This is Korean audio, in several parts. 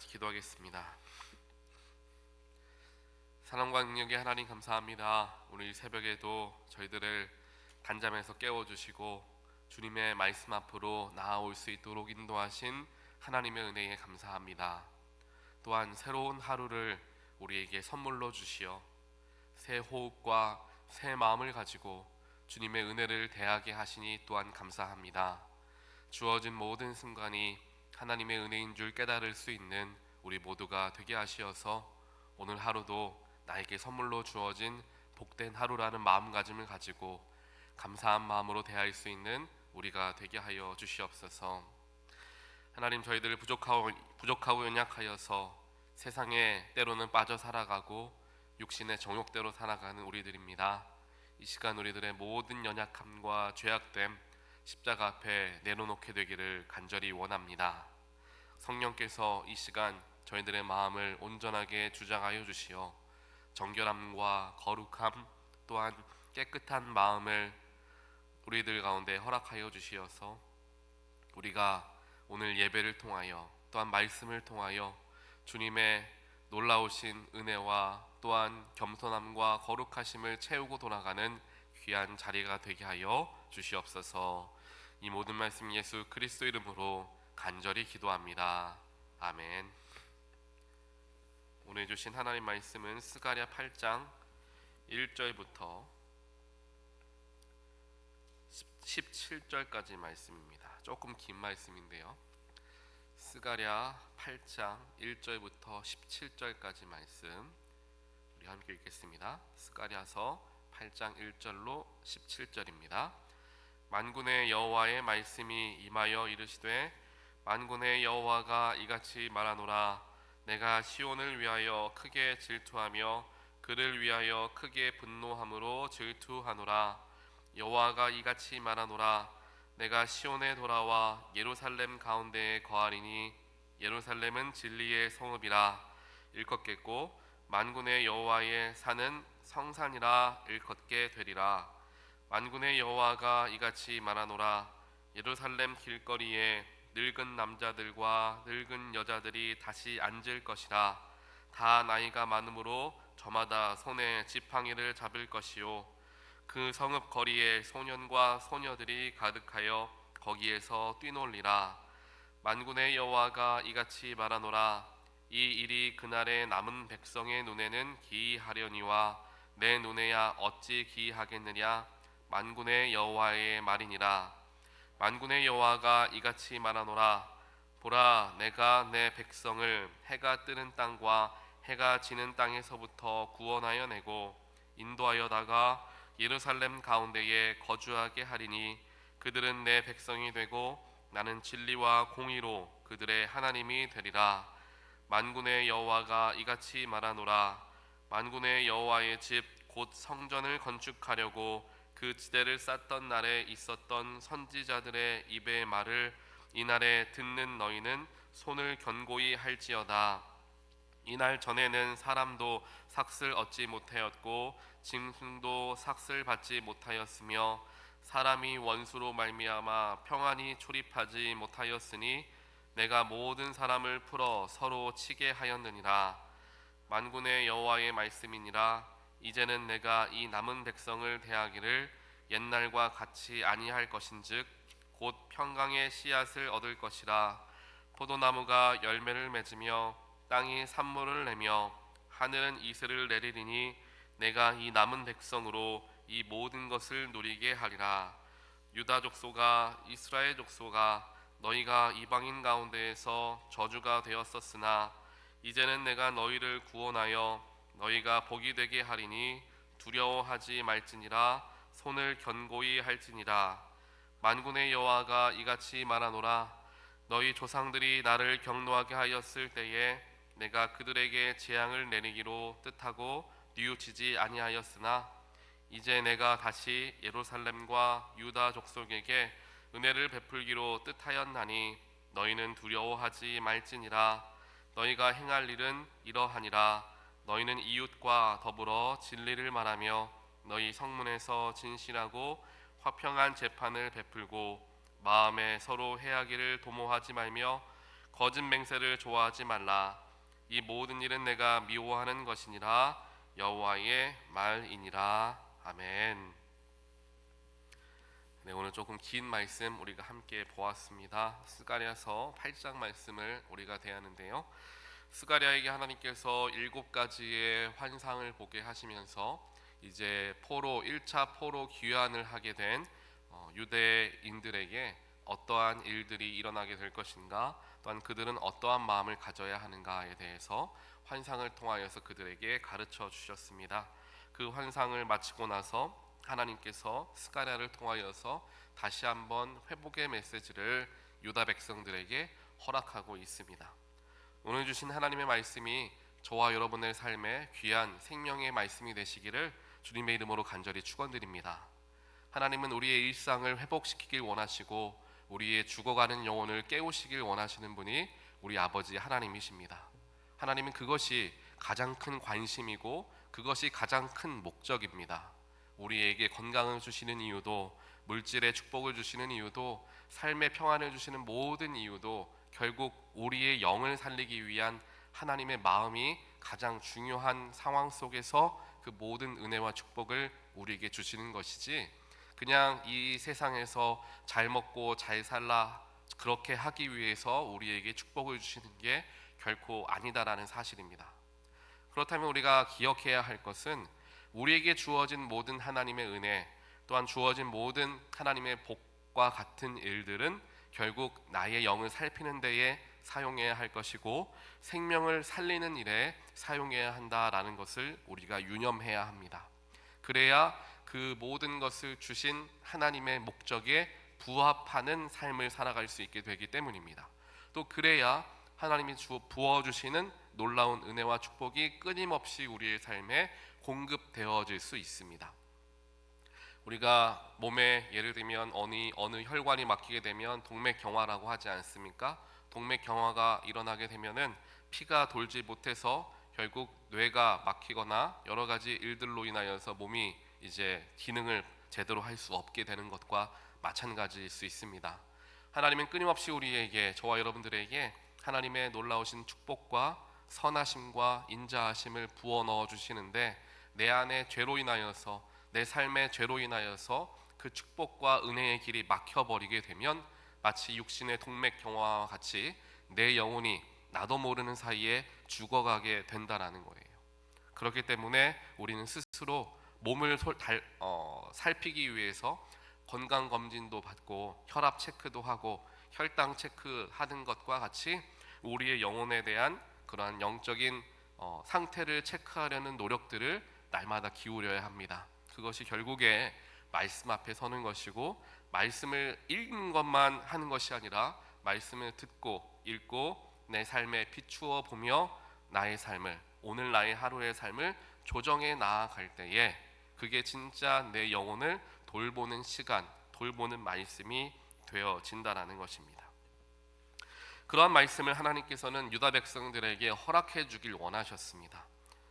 같이 기도하겠습니다. 사랑과 능력의 하나님 감사합니다. 오늘 이 새벽에도 저희들을 단잠에서 깨워주시고 주님의 말씀 앞으로 나아올 수 있도록 인도하신 하나님의 은혜에 감사합니다. 또한 새로운 하루를 우리에게 선물로 주시어 새 호흡과 새 마음을 가지고 주님의 은혜를 대하게 하시니 또한 감사합니다. 주어진 모든 순간이 하나님의 은혜인 줄 깨달을 수 있는 우리 모두가 되게 하시어서 오늘 하루도 나에게 선물로 주어진 복된 하루라는 마음가짐을 가지고 감사한 마음으로 대할 수 있는 우리가 되게 하여 주시옵소서. 하나님, 저희들 부족하고 연약하여서 세상에 때로는 빠져 살아가고 육신의 정욕대로 살아가는 우리들입니다. 이 시간 우리들의 모든 연약함과 죄악됨 십자가 앞에 내려놓게 되기를 간절히 원합니다. 성령께서 이 시간 저희들의 마음을 온전하게 주장하여 주시어 정결함과 거룩함 또한 깨끗한 마음을 우리들 가운데 허락하여 주시어서 우리가 오늘 예배를 통하여 또한 말씀을 통하여 주님의 놀라우신 은혜와 또한 겸손함과 거룩하심을 채우고 돌아가는 귀한 자리가 되게 하여 주시옵소서. 이 모든 말씀 예수 그리스도 이름으로 간절히 기도합니다. 아멘. 오늘 주신 하나님 말씀은 스가랴 8장 1절부터 17절까지 말씀입니다. 조금 긴 말씀인데요. 스가랴 8장 1절부터 17절까지 말씀 우리 함께 읽겠습니다. 스가랴서 8장 1절로 17절입니다. 만군의 여호와의 말씀이 임하여 이르시되 만군의 여호와가 이같이 말하노라. 내가 시온을 위하여 크게 질투하며 그를 위하여 크게 분노함으로 질투하노라. 여호와가 이같이 말하노라. 내가 시온에 돌아와 예루살렘 가운데에 거하리니 예루살렘은 진리의 성읍이라 일컫겠고 만군의 여호와의 산은 성산이라 일컫게 되리라. 만군의 여호와가 이같이 말하노라. 예루살렘 길거리에 늙은 남자들과 늙은 여자들이 다시 앉을 것이라. 다 나이가 많으므로 저마다 손에 지팡이를 잡을 것이요 그 성읍 거리에 소년과 소녀들이 가득하여 거기에서 뛰놀리라. 만군의 여호와가 이같이 말하노라. 이 일이 그날의 남은 백성의 눈에는 기이하려니와 내 눈에야 어찌 기이하겠느냐. 만군의 여호와의 말이니라. 만군의 여호와가 이같이 말하노라. 보라, 내가 내 백성을 해가 뜨는 땅과 해가 지는 땅에서부터 구원하여 내고 인도하여다가 예루살렘 가운데에 거주하게 하리니 그들은 내 백성이 되고 나는 진리와 공의로 그들의 하나님이 되리라. 만군의 여호와가 이같이 말하노라. 만군의 여호와의 집 곧 성전을 건축하려고 그 지대를 쌓던 날에 있었던 선지자들의 입의 말을 이날에 듣는 너희는 손을 견고히 할지어다. 이날 전에는 사람도 삭슬 얻지 못하였고 짐승도 삭슬 받지 못하였으며 사람이 원수로 말미암아 평안히 출입하지 못하였으니 내가 모든 사람을 풀어 서로 치게 하였느니라. 만군의 여호와의 말씀이니라. 이제는 내가 이 남은 백성을 대하기를 옛날과 같이 아니할 것인즉 곧 평강의 씨앗을 얻을 것이라. 포도나무가 열매를 맺으며 땅이 산물을 내며 하늘은 이슬을 내리리니 내가 이 남은 백성으로 이 모든 것을 누리게 하리라. 유다 족속아 이스라엘 족속아 너희가 이방인 가운데에서 저주가 되었었으나 이제는 내가 너희를 구원하여 너희가 복이 되게 하리니 두려워하지 말지니라. 손을 견고히 할지니라. 만군의 여호와가 이같이 말하노라. 너희 조상들이 나를 경노하게 하였을 때에 내가 그들에게 재앙을 내리기로 뜻하고 뉘우치지 아니하였으나 이제 내가 다시 예루살렘과 유다 족속에게 은혜를 베풀기로 뜻하였나니 너희는 두려워하지 말지니라. 너희가 행할 일은 이러하니라. 너희는 이웃과 더불어 진리를 말하며 너희 성문에서 진실하고 화평한 재판을 베풀고 마음에 서로 해하기를 도모하지 말며 거짓 맹세를 좋아하지 말라. 이 모든 일은 내가 미워하는 것이니라. 여호와의 말이니라. 아멘. 네, 오늘 조금 긴 말씀 우리가 함께 보았습니다. 스가랴서 8장 말씀을 우리가 대하는데요. 스가랴에게 하나님께서 7가지의 환상을 보게 하시면서 이제 1차 포로 귀환을 하게 된 유대인들에게 어떠한 일들이 일어나게 될 것인가, 또한 그들은 어떠한 마음을 가져야 하는가에 대해서 환상을 통하여서 그들에게 가르쳐 주셨습니다. 그 환상을 마치고 나서 하나님께서 스가랴를 통하여서 다시 한번 회복의 메시지를 유다 백성들에게 허락하고 있습니다. 오늘 주신 하나님의 말씀이 저와 여러분의 삶에 귀한 생명의 말씀이 되시기를 주님의 이름으로 간절히 축원드립니다. 하나님은 우리의 일상을 회복시키길 원하시고 우리의 죽어가는 영혼을 깨우시길 원하시는 분이 우리 아버지 하나님이십니다. 하나님은 그것이 가장 큰 관심이고 그것이 가장 큰 목적입니다. 우리에게 건강을 주시는 이유도, 물질의 축복을 주시는 이유도, 삶의 평안을 주시는 모든 이유도 결국 우리의 영을 살리기 위한 하나님의 마음이 가장 중요한 상황 속에서 그 모든 은혜와 축복을 우리에게 주시는 것이지, 그냥 이 세상에서 잘 먹고 잘 살라 그렇게 하기 위해서 우리에게 축복을 주시는 게 결코 아니다라는 사실입니다. 그렇다면 우리가 기억해야 할 것은 우리에게 주어진 모든 하나님의 은혜, 또한 주어진 모든 하나님의 복과 같은 일들은 결국 나의 영을 살피는 데에 사용해야 할 것이고 생명을 살리는 일에 사용해야 한다라는 것을 우리가 유념해야 합니다. 그래야 그 모든 것을 주신 하나님의 목적에 부합하는 삶을 살아갈 수 있게 되기 때문입니다. 또 그래야 하나님이 부어주시는 놀라운 은혜와 축복이 끊임없이 우리의 삶에 공급되어질 수 있습니다. 우리가 몸에 예를 들면 어느 혈관이 막히게 되면 동맥경화라고 하지 않습니까? 동맥경화가 일어나게 되면은 피가 돌지 못해서 결국 뇌가 막히거나 여러 가지 일들로 인하여서 몸이 이제 기능을 제대로 할 수 없게 되는 것과 마찬가지일 수 있습니다. 하나님은 끊임없이 우리에게, 저와 여러분들에게 하나님의 놀라우신 축복과 선하심과 인자하심을 부어 넣어 주시는데, 내 안에 죄로 인하여서, 내 삶의 죄로 인하여서 그 축복과 은혜의 길이 막혀버리게 되면 마치 육신의 동맥경화와 같이 내 영혼이 나도 모르는 사이에 죽어가게 된다라는 거예요. 그렇기 때문에 우리는 스스로 몸을 살피기 위해서 건강검진도 받고 혈압 체크도 하고 혈당 체크하는 것과 같이 우리의 영혼에 대한 그러한 영적인 상태를 체크하려는 노력들을 날마다 기울여야 합니다. 그것이 결국에 말씀 앞에 서는 것이고, 말씀을 읽는 것만 하는 것이 아니라 말씀을 듣고 읽고 내 삶에 비추어 보며 나의 삶을, 오늘 나의 하루의 삶을 조정해 나아갈 때에 그게 진짜 내 영혼을 돌보는 시간, 돌보는 말씀이 되어진다라는 것입니다. 그러한 말씀을 하나님께서는 유다 백성들에게 허락해 주길 원하셨습니다.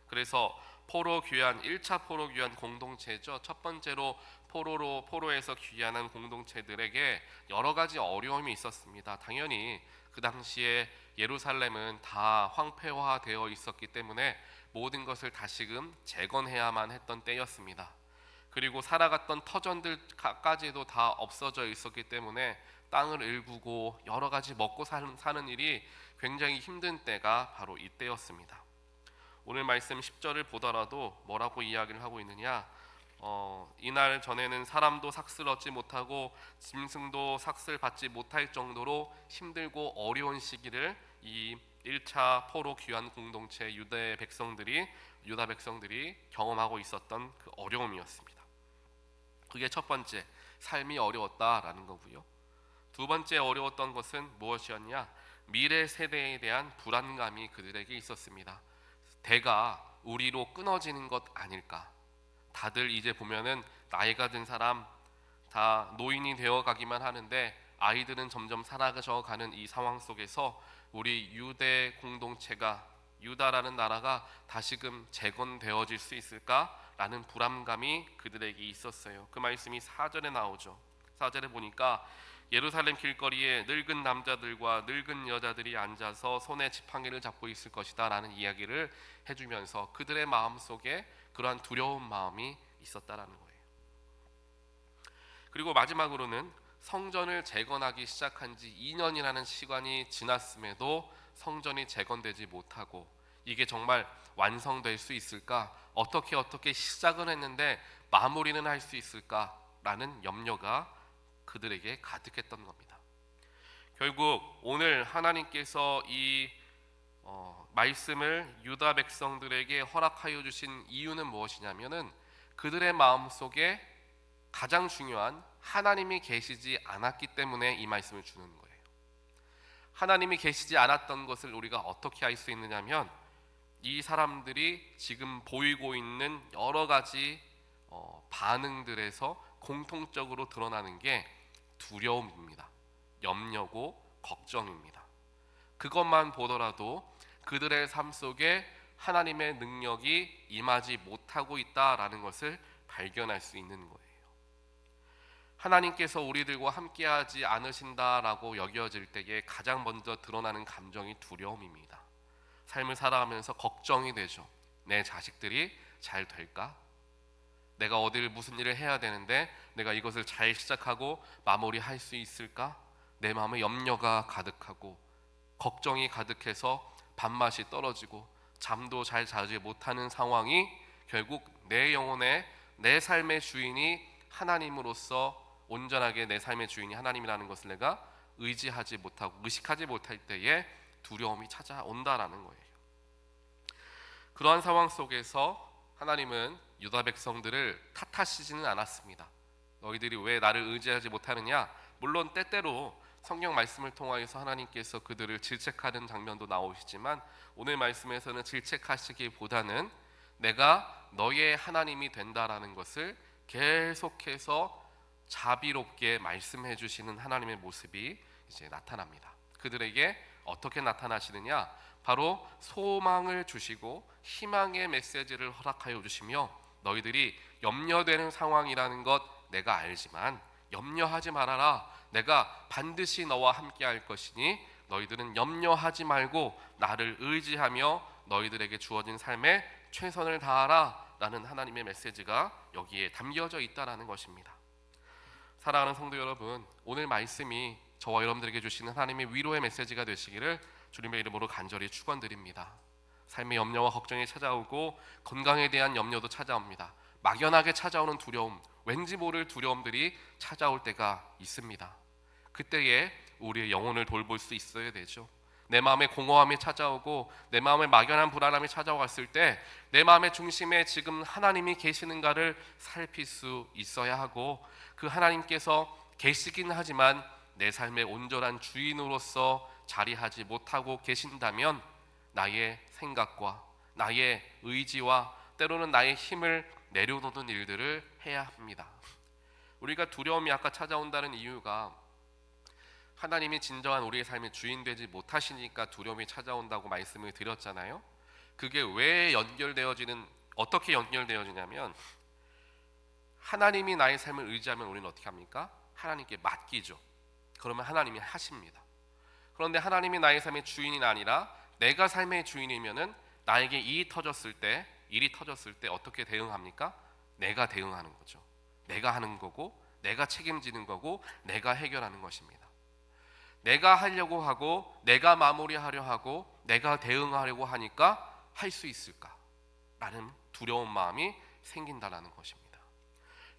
그래서 포로 귀환, 1차 포로 귀환 공동체죠. 첫 번째로 포로에서 귀환한 공동체들에게 여러 가지 어려움이 있었습니다. 당연히 그 당시에 예루살렘은 다 황폐화되어 있었기 때문에 모든 것을 다시금 재건해야만 했던 때였습니다. 그리고 살아갔던 터전들까지도 다 없어져 있었기 때문에 땅을 일구고 여러 가지 먹고 사는 일이 굉장히 힘든 때가 바로 이때였습니다. 오늘 말씀 10절을 보더라도 뭐라고 이야기를 하고 있느냐, 이날 전에는 사람도 삭슬 얻지 못하고 짐승도 삭슬 받지 못할 정도로 힘들고 어려운 시기를 이 1차 포로 귀환 공동체 유다 백성들이 경험하고 있었던 그 어려움이었습니다. 그게 첫 번째, 삶이 어려웠다라는 거고요. 두 번째 어려웠던 것은 무엇이었냐? 미래 세대에 대한 불안감이 그들에게 있었습니다. 대가 우리로 끊어지는 것 아닐까? 다들 이제 보면은 나이가 든 사람 다 노인이 되어 가기만 하는데 아이들은 점점 살아져 가는 이 상황 속에서 우리 유대 공동체가, 유다라는 나라가 다시금 재건되어질 수 있을까라는 불안감이 그들에게 있었어요. 그 말씀이 4절에 나오죠. 4절에 보니까 예루살렘 길거리에 늙은 남자들과 늙은 여자들이 앉아서 손에 지팡이를 잡고 있을 것이다 라는 이야기를 해주면서 그들의 마음속에 그러한 두려운 마음이 있었다라는 거예요. 그리고 마지막으로는 성전을 재건하기 시작한 지 2년이라는 시간이 지났음에도 성전이 재건되지 못하고 이게 정말 완성될 수 있을까? 어떻게 시작은 했는데 마무리는 할 수 있을까라는 염려가 그들에게 가득했던 겁니다. 결국 오늘 하나님께서 이 말씀을 유다 백성들에게 허락하여 주신 이유는 무엇이냐면은 그들의 마음속에 가장 중요한 하나님이 계시지 않았기 때문에 이 말씀을 주는 거예요. 하나님이 계시지 않았던 것을 우리가 어떻게 알 수 있느냐면 이 사람들이 지금 보이고 있는 여러 가지 반응들에서 공통적으로 드러나는 게 두려움입니다. 염려고 걱정입니다. 그것만 보더라도 그들의 삶 속에 하나님의 능력이 임하지 못하고 있다라는 것을 발견할 수 있는 거예요. 하나님께서 우리들과 함께하지 않으신다라고 여겨질 때에 가장 먼저 드러나는 감정이 두려움입니다. 삶을 살아가면서 걱정이 되죠. 내 자식들이 잘 될까? 내가 어디를 무슨 일을 해야 되는데 내가 이것을 잘 시작하고 마무리할 수 있을까? 내 마음에 염려가 가득하고 걱정이 가득해서 밥맛이 떨어지고 잠도 잘 자지 못하는 상황이 결국 내 영혼의 내 삶의 주인이 하나님으로서 온전하게 내 삶의 주인이 하나님이라는 것을 내가 의지하지 못하고 의식하지 못할 때에 두려움이 찾아온다라는 거예요. 그러한 상황 속에서 하나님은 유다 백성들을 탓하시지는 않았습니다. 너희들이 왜 나를 의지하지 못하느냐? 물론 때때로 성경 말씀을 통하여서 하나님께서 그들을 질책하는 장면도 나오시지만 오늘 말씀에서는 질책하시기보다는 내가 너의 하나님이 된다라는 것을 계속해서 자비롭게 말씀해 주시는 하나님의 모습이 이제 나타납니다. 그들에게 어떻게 나타나시느냐? 바로 소망을 주시고 희망의 메시지를 허락하여 주시며 너희들이 염려되는 상황이라는 것 내가 알지만 염려하지 말아라. 내가 반드시 너와 함께 할 것이니 너희들은 염려하지 말고 나를 의지하며 너희들에게 주어진 삶에 최선을 다하라 라는 하나님의 메시지가 여기에 담겨져 있다는 것입니다. 사랑하는 성도 여러분, 오늘 말씀이 저와 여러분들에게 주시는 하나님의 위로의 메시지가 되시기를 주님의 이름으로 간절히 축원드립니다. 삶의 염려와 걱정이 찾아오고 건강에 대한 염려도 찾아옵니다. 막연하게 찾아오는 두려움, 왠지 모를 두려움들이 찾아올 때가 있습니다. 그때에 우리의 영혼을 돌볼 수 있어야 되죠. 내 마음에 공허함이 찾아오고 내 마음에 막연한 불안함이 찾아왔을 때 내 마음의 중심에 지금 하나님이 계시는가를 살필 수 있어야 하고 그 하나님께서 계시긴 하지만 내 삶의 온전한 주인으로서 자리하지 못하고 계신다면 나의 생각과 나의 의지와 때로는 나의 힘을 내려놓는 일들을 해야 합니다. 우리가 두려움이 아까 찾아온다는 이유가 하나님이 진정한 우리의 삶의 주인 되지 못하시니까 두려움이 찾아온다고 말씀을 드렸잖아요. 그게 왜 어떻게 연결되어지냐면 하나님이 나의 삶을 의지하면 우리는 어떻게 합니까? 하나님께 맡기죠. 그러면 하나님이 하십니다. 그런데 하나님이 나의 삶의 주인이 아니라 내가 삶의 주인이면은 나에게 일이 터졌을 때 어떻게 대응합니까? 내가 대응하는 거죠. 내가 하는 거고 내가 책임지는 거고 내가 해결하는 것입니다. 내가 하려고 하고 내가 마무리하려 하고 내가 대응하려고 하니까 할 수 있을까? 라는 두려운 마음이 생긴다는 것입니다.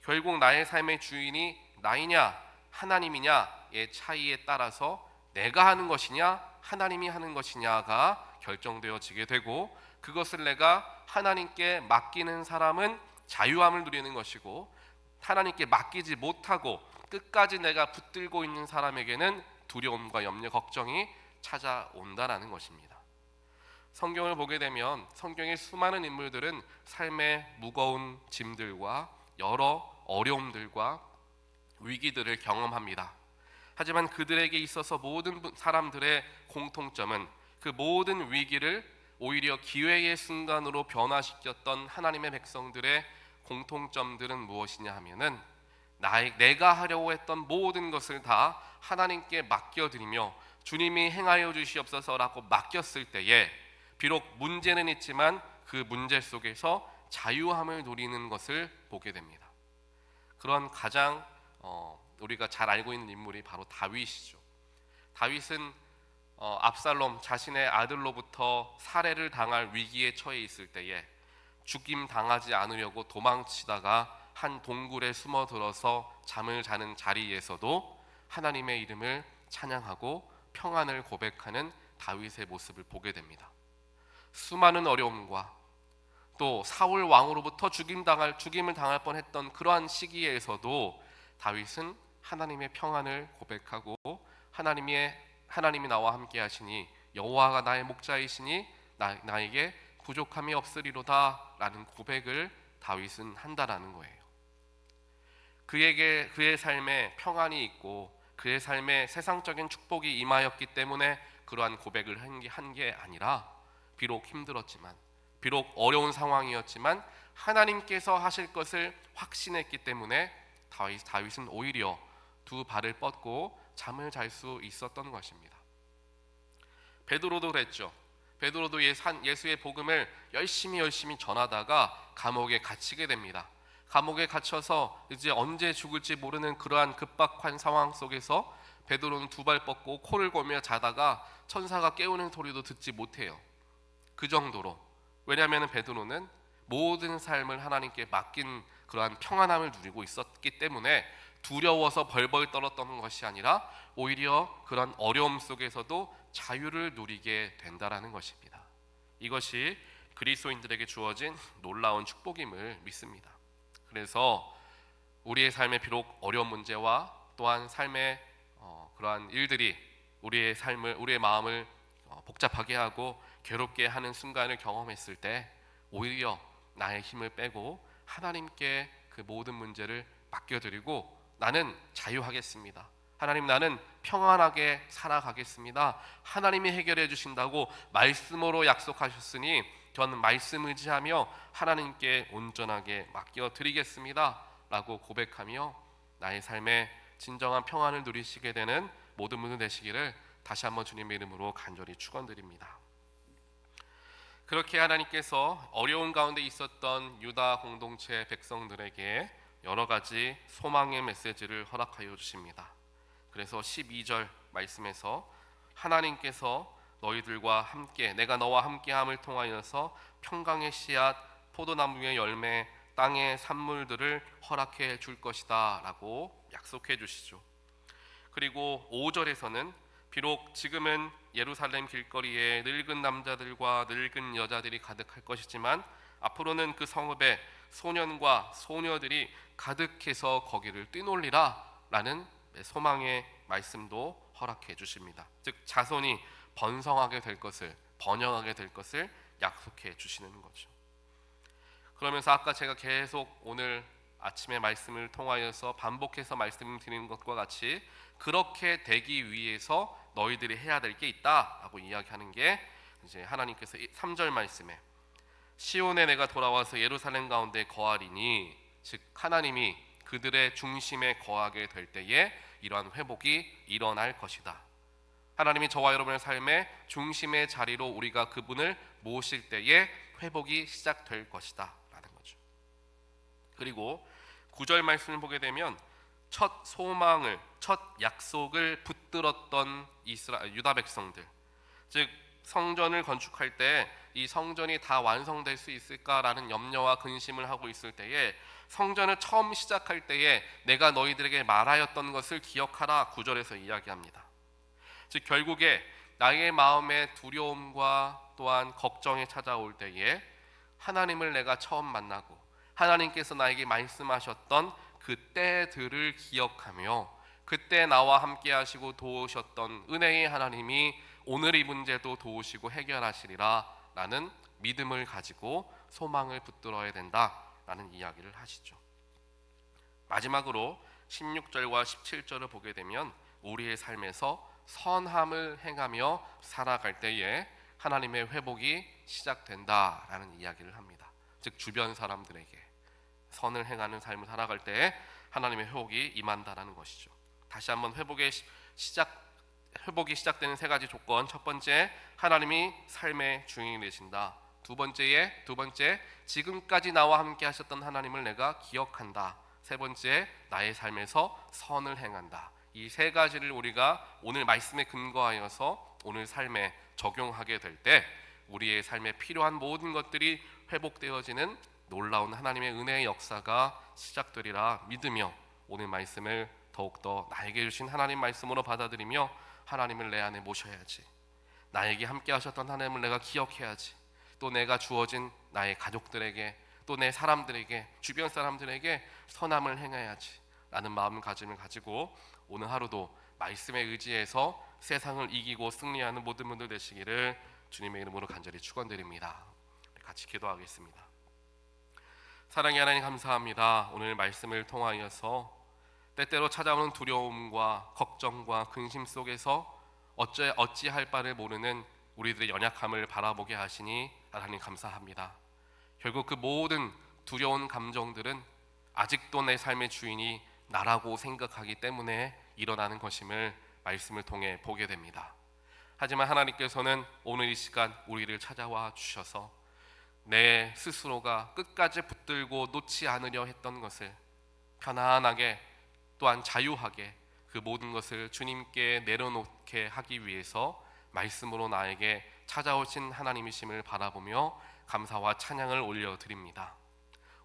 결국 나의 삶의 주인이 나이냐 하나님이냐의 차이에 따라서 내가 하는 것이냐 하나님이 하는 것이냐가 결정되어지게 되고 그것을 내가 하나님께 맡기는 사람은 자유함을 누리는 것이고 하나님께 맡기지 못하고 끝까지 내가 붙들고 있는 사람에게는 두려움과 염려, 걱정이 찾아온다는 것입니다. 성경을 보게 되면 성경의 수많은 인물들은 삶의 무거운 짐들과 여러 어려움들과 위기들을 경험합니다. 하지만 그들에게 있어서 모든 사람들의 공통점은 그 모든 위기를 오히려 기회의 순간으로 변화시켰던 하나님의 백성들의 공통점들은 무엇이냐 하면은 내가 하려고 했던 모든 것을 다 하나님께 맡겨드리며 주님이 행하여 주시옵소서라고 맡겼을 때에 비록 문제는 있지만 그 문제 속에서 자유함을 누리는 것을 보게 됩니다. 그런 가장 우리가 잘 알고 있는 인물이 바로 다윗이죠. 다윗은 압살롬 자신의 아들로부터 살해를 당할 위기에 처해 있을 때에 죽임 당하지 않으려고 도망치다가 한 동굴에 숨어들어서 잠을 자는 자리에서도 하나님의 이름을 찬양하고 평안을 고백하는 다윗의 모습을 보게 됩니다. 수많은 어려움과 또 사울 왕으로부터 죽임을 당할 뻔했던 그러한 시기에서도 다윗은 하나님의 평안을 고백하고 하나님이 나와 함께 하시니 여호와가 나의 목자이시니 나에게 부족함이 없으리로다라는 고백을 다윗은 한다라는 거예요. 그의 삶에 평안이 있고 그의 삶에 세상적인 축복이 임하였기 때문에 그러한 고백을 한 게 아니라 비록 힘들었지만 비록 어려운 상황이었지만 하나님께서 하실 것을 확신했기 때문에 다윗은 오히려 두 발을 뻗고 잠을 잘 수 있었던 것입니다. 베드로도 그랬죠. 베드로도 예수의 복음을 열심히 전하다가 감옥에 갇히게 됩니다. 감옥에 갇혀서 이제 언제 죽을지 모르는 그러한 급박한 상황 속에서 베드로는 두 발 뻗고 코를 골며 자다가 천사가 깨우는 소리도 듣지 못해요. 그 정도로. 왜냐하면 베드로는 모든 삶을 하나님께 맡긴 그러한 평안함을 누리고 있었기 때문에 두려워서 벌벌 떨었던 것이 아니라 오히려 그런 어려움 속에서도 자유를 누리게 된다라는 것입니다. 이것이 그리스도인들에게 주어진 놀라운 축복임을 믿습니다. 그래서 우리의 삶에 비록 어려운 문제와 또한 삶의 그러한 일들이 우리의 마음을 복잡하게 하고 괴롭게 하는 순간을 경험했을 때 오히려 나의 힘을 빼고 하나님께 그 모든 문제를 맡겨드리고 나는 자유하겠습니다. 하나님, 나는 평안하게 살아가겠습니다. 하나님이 해결해 주신다고 말씀으로 약속하셨으니 저는 말씀 의지하며 하나님께 온전하게 맡겨드리겠습니다 라고 고백하며 나의 삶에 진정한 평안을 누리시게 되는 모든 분들 되시기를 다시 한번 주님의 이름으로 간절히 축원드립니다. 그렇게 하나님께서 어려운 가운데 있었던 유다 공동체 백성들에게 여러 가지 소망의 메시지를 허락하여 주십니다. 그래서 12절 말씀에서 하나님께서 너희들과 함께 내가 너와 함께함을 통하여서 평강의 씨앗, 포도나무의 열매, 땅의 산물들을 허락해 줄 것이다 라고 약속해 주시죠. 그리고 5절에서는 비록 지금은 예루살렘 길거리에 늙은 남자들과 늙은 여자들이 가득할 것이지만 앞으로는 그 성읍에 소년과 소녀들이 가득해서 거기를 뛰놀리라 라는 소망의 말씀도 허락해 주십니다. 즉 자손이 번성하게 될 것을, 번영하게 될 것을 약속해 주시는 거죠. 그러면서 아까 제가 계속 오늘 아침의 말씀을 통하여서 반복해서 말씀드리는 것과 같이 그렇게 되기 위해서 너희들이 해야 될 게 있다라고 이야기하는 게 이제 하나님께서 3절 말씀에 시온에 내가 돌아와서 예루살렘 가운데 거하리니, 즉 하나님이 그들의 중심에 거하게 될 때에 이러한 회복이 일어날 것이다. 하나님이 저와 여러분의 삶의 중심의 자리로 우리가 그분을 모실 때에 회복이 시작될 것이다 라는 거죠. 그리고 9절 말씀을 보게 되면 첫 소망을, 첫 약속을 붙들었던 유다 백성들, 즉 성전을 건축할 때 이 성전이 다 완성될 수 있을까라는 염려와 근심을 하고 있을 때에 성전을 처음 시작할 때에 내가 너희들에게 말하였던 것을 기억하라 9절에서 이야기합니다. 즉 결국에 나의 마음의 두려움과 또한 걱정이 찾아올 때에 하나님을 내가 처음 만나고 하나님께서 나에게 말씀하셨던 그 때들을 기억하며 그때 나와 함께 하시고 도우셨던 은혜의 하나님이 오늘 이 문제도 도우시고 해결하시리라 라는 믿음을 가지고 소망을 붙들어야 된다라는 이야기를 하시죠. 마지막으로 16절과 17절을 보게 되면 우리의 삶에서 선함을 행하며 살아갈 때에 하나님의 회복이 시작된다라는 이야기를 합니다. 즉 주변 사람들에게 선을 행하는 삶을 살아갈 때에 하나님의 회복이 임한다라는 것이죠. 다시 한번 회복이 시작되는 세 가지 조건. 첫 번째, 하나님이 삶의 주인이 되신다. 두 번째, 지금까지 나와 함께 하셨던 하나님을 내가 기억한다. 세 번째, 나의 삶에서 선을 행한다. 이 세 가지를 우리가 오늘 말씀에 근거하여서 오늘 삶에 적용하게 될 때 우리의 삶에 필요한 모든 것들이 회복되어지는 놀라운 하나님의 은혜의 역사가 시작되리라 믿으며 오늘 말씀을 더욱더 나에게 주신 하나님 말씀으로 받아들이며 하나님을 내 안에 모셔야지. 나에게 함께 하셨던 하나님을 내가 기억해야지. 또 내가 주어진 나의 가족들에게, 또 내 사람들에게, 주변 사람들에게 선함을 행해야지 라는 마음가짐을 가지고 오늘 하루도 말씀에 의지해서 세상을 이기고 승리하는 모든 분들 되시기를 주님의 이름으로 간절히 축원드립니다. 같이 기도하겠습니다. 사랑의 하나님, 감사합니다. 오늘 말씀을 통하여서 때때로 찾아오는 두려움과 걱정과 근심 속에서 어찌할 바를 모르는 우리들의 연약함을 바라보게 하시니 하나님 감사합니다. 결국 그 모든 두려운 감정들은 아직도 내 삶의 주인이 나라고 생각하기 때문에 일어나는 것임을 말씀을 통해 보게 됩니다. 하지만 하나님께서는 오늘 이 시간 우리를 찾아와 주셔서 내 스스로가 끝까지 붙들고 놓지 않으려 했던 것을 편안하게 또한 자유하게 그 모든 것을 주님께 내려놓게 하기 위해서 말씀으로 나에게 찾아오신 하나님이심을 바라보며 감사와 찬양을 올려드립니다.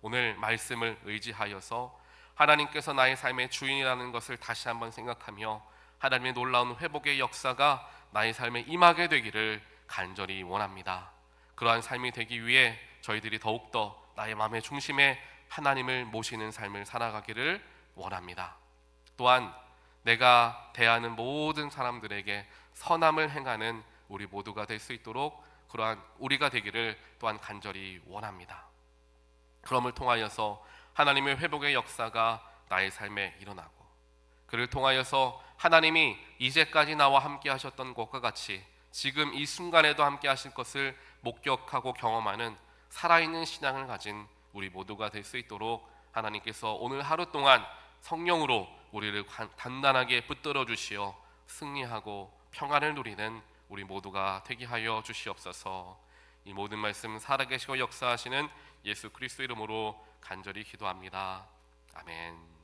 오늘 말씀을 의지하여서 하나님께서 나의 삶의 주인이라는 것을 다시 한번 생각하며 하나님의 놀라운 회복의 역사가 나의 삶에 임하게 되기를 간절히 원합니다. 그러한 삶이 되기 위해 저희들이 더욱더 나의 마음의 중심에 하나님을 모시는 삶을 살아가기를 원합니다. 또한 내가 대하는 모든 사람들에게 선함을 행하는 우리 모두가 될 수 있도록 그러한 우리가 되기를 또한 간절히 원합니다. 그럼을 통하여서 하나님의 회복의 역사가 나의 삶에 일어나고 그를 통하여서 하나님이 이제까지 나와 함께 하셨던 것과 같이 지금 이 순간에도 함께 하실 것을 목격하고 경험하는 살아있는 신앙을 가진 우리 모두가 될 수 있도록 하나님께서 오늘 하루 동안 성령으로 우리를 단단하게 붙들어 주시어 승리하고 평안을 누리는 우리 모두가 되게 하여 주시옵소서. 이 모든 말씀 살아계시고 역사하시는 예수 그리스도 이름으로 간절히 기도합니다. 아멘.